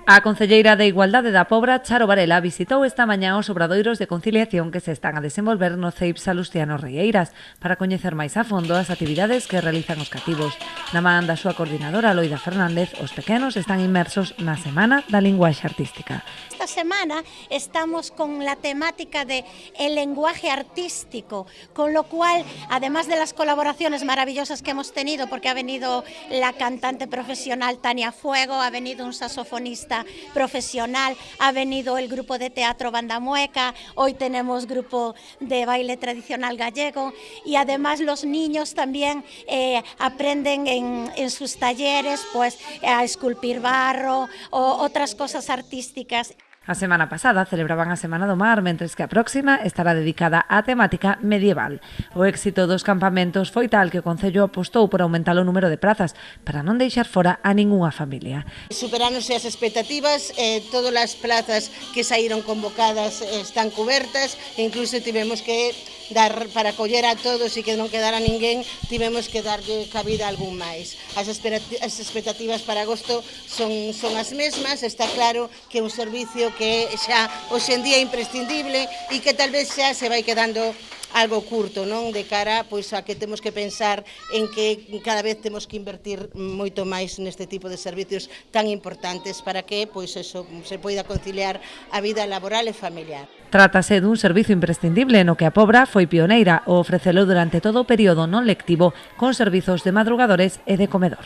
A concelleira de Igualdade da Pobra, Charo Varela, visitou esta mañá os obradoiros de conciliación que se están a desenvolver no CEIP Salustiano Rieiras para coñecer máis a fondo as actividades que realizan os cativos. Na man da súa coordinadora, Loida Fernández, os pequenos están inmersos na Semana da Linguaxe Artística. Esta semana estamos con la temática de el lenguaje artístico, con lo cual, además de las colaboraciones maravillosas que hemos tenido, porque ha venido la cantante profesional Tania Fuego, ha venido un saxofonista profesional, ha venido el grupo de teatro Banda Mueca, hoy tenemos grupo de baile tradicional gallego y además los niños también aprenden en sus talleres pues a esculpir barro o otras cosas artísticas. A semana pasada celebraban a Semana do Mar, mentres que a próxima estará dedicada á temática medieval. O éxito dos campamentos foi tal que o Concello apostou por aumentar o número de prazas para non deixar fora a ningunha familia. Superáronse as expectativas, todas as plazas que saíron convocadas están cubertas, incluso tivemos que dar para coller a todos e que non quedara ninguén, tivemos que darlle cabida a algún máis. As expectativas para agosto son as mesmas, está claro que é un servicio que xa hoxe en día é imprescindible e que tal vez xa se vai quedando algo curto, non? De cara pois a que temos que pensar en que cada vez temos que invertir moito máis neste tipo de servicios tan importantes para que pois eso se poida conciliar a vida laboral e familiar. Trátase dun servizo imprescindible no que a Pobra foi pioneira ao ofrecelo durante todo o período non lectivo con servizos de madrugadores e de comedor.